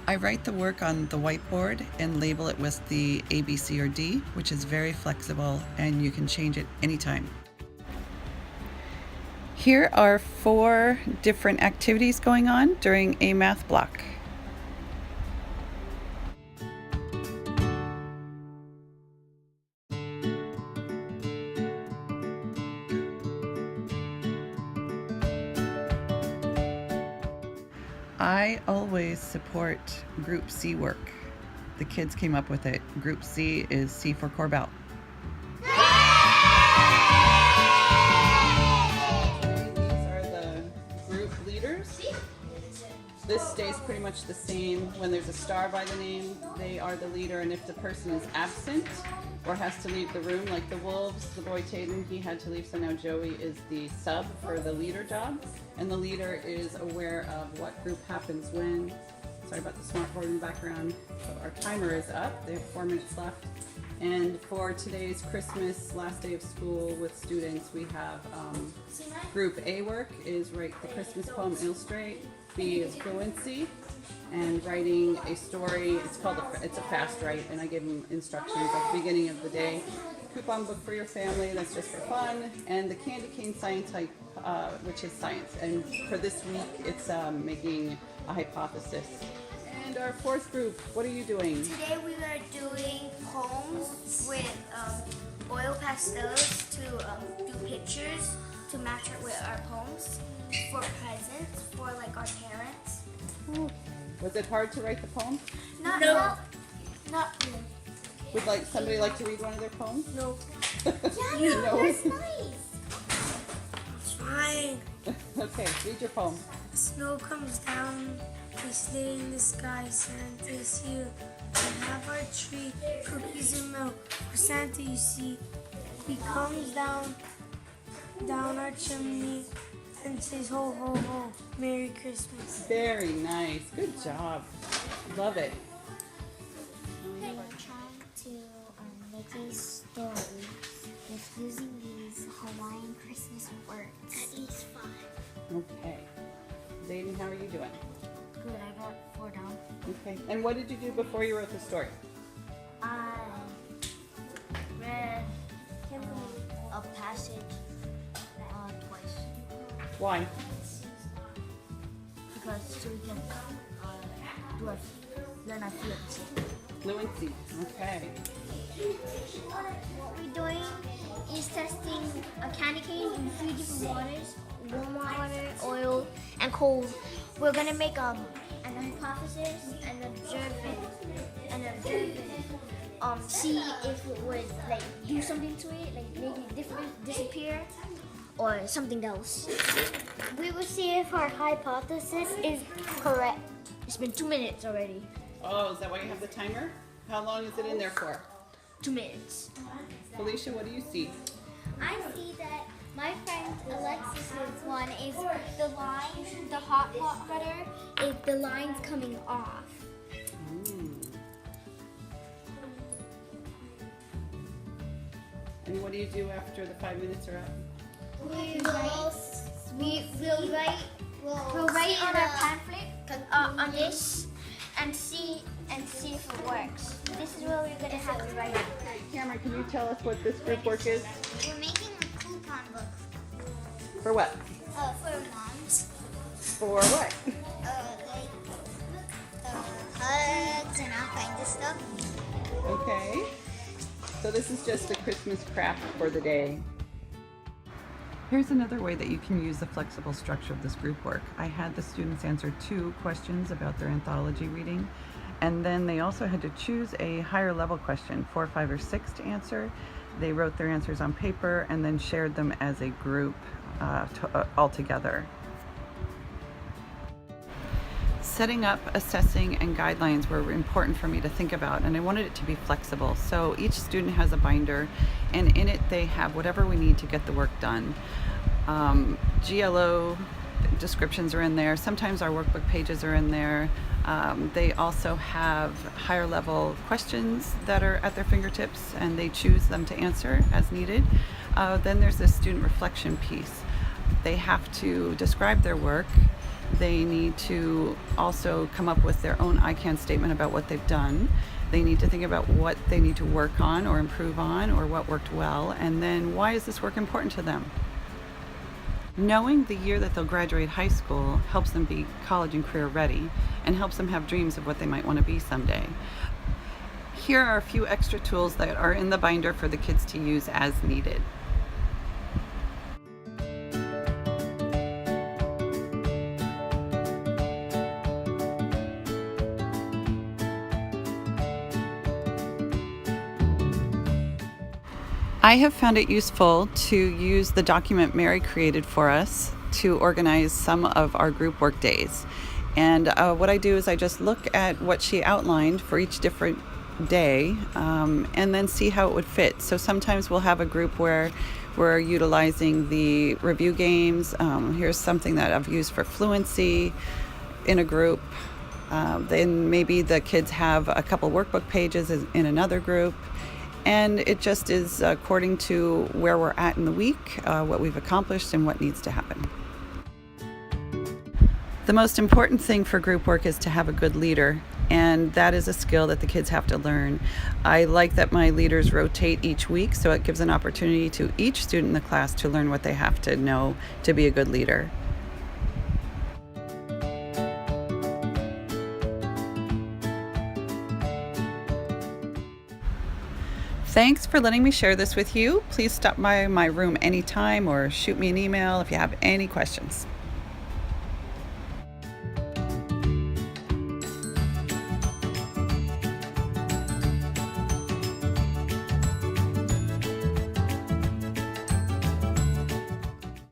I write the work on the whiteboard and label it with the A, B, C, or D, which is very flexible and you can change it anytime. Here are 4 different activities going on during a math block. I always support Group C work. The kids came up with it. Group C is C for Corbell. These are the group leaders. This stays pretty much the same. When there's a star by the name, they are the leader, and if the person is absent or has to leave the room, like the Wolves, the boy Tatum, he had to leave, so now Joey is the sub for the leader job, and the leader is aware of what group happens when. Sorry about the smartboard in the background. So our timer is up. They have 4 minutes left. And for today's Christmas last day of school with students, we have Group A work is write the Christmas poem, illustrate. B is fluency and writing a story. It's a fast write, and I give them instructions at the beginning of the day. Coupon book for your family, that's just for fun. And the candy cane science type, which is science. And for this week, it's making a hypothesis. And our 4th group, what are you doing? Today we are doing poems with oil pastels to do pictures to match it with our poems for presents for like our parents. Ooh. Was it hard to write the poem? Not really. Would somebody like to read one of their poems? No. Yeah, no. That's nice. It's fine. Okay, read your poem. Snow comes down, we stay in the sky, Santa's here. We have our tree, cookies and milk. For Santa, you see, he comes down our chimney and says, ho, ho, ho, Merry Christmas. Very nice. Good job. Love it. We're trying to make a story with using these Hawaiian Christmas words. At least 5. Okay. Zayden, how are you doing? Good, I got 4 down. Okay. And what did you do before you wrote the story? I read a passage twice. Why? Because so we can learn our feelings. Fluency. Okay. What we're doing is testing a candy cane in 3 different waters: warm water, oil, and cold. We're gonna make an hypothesis and observe it, see if it would do something to it, make it disappear, or something else. We will see if our hypothesis is correct. It's been 2 minutes already. Oh, is that why you have the timer? How long is it in there for? 2 minutes. Felicia, what do you see? I see that my friend Alexis's one is the line, the hot pot butter, is the line's coming off. And what do you do after the 5 minutes are up? We'll write on our pamphlet on this and see if it works. This is where we're gonna have to write it. Cameron, can you tell us what this group work is? We're making a coupon book For what? for moms. For what? Hugs and all kinds of stuff. Okay. So this is just a Christmas craft for the day. Here's another way that you can use the flexible structure of this group work. I had the students answer 2 questions about their anthology reading, and then they also had to choose a higher level question, 4, 5, or 6 to answer. They wrote their answers on paper and then shared them as a group all together. Setting up, assessing, and guidelines were important for me to think about, and I wanted it to be flexible. So each student has a binder, and in it they have whatever we need to get the work done. GLO descriptions are in there. Sometimes our workbook pages are in there. They also have higher level questions that are at their fingertips, and they choose them to answer as needed. Then there's this student reflection piece. They have to describe their work, They need to also come up with their own I can statement about what they've done. They need to think about what they need to work on or improve on, or what worked well, and then why is this work important to them. Knowing the year that they'll graduate high school helps them be college and career ready, and helps them have dreams of what they might want to be someday. Here are a few extra tools that are in the binder for the kids to use as needed. I have found it useful to use the document Mary created for us to organize some of our group work days. And what I do is I just look at what she outlined for each different day, and then see how it would fit. So sometimes we'll have a group where we're utilizing the review games. Here's something that I've used for fluency in a group. Then maybe the kids have a couple workbook pages in another group. And it just is according to where we're at in the week, what we've accomplished, and what needs to happen. The most important thing for group work is to have a good leader, and that is a skill that the kids have to learn. I like that my leaders rotate each week, so it gives an opportunity to each student in the class to learn what they have to know to be a good leader. Thanks for letting me share this with you. Please stop by my room anytime or shoot me an email if you have any questions.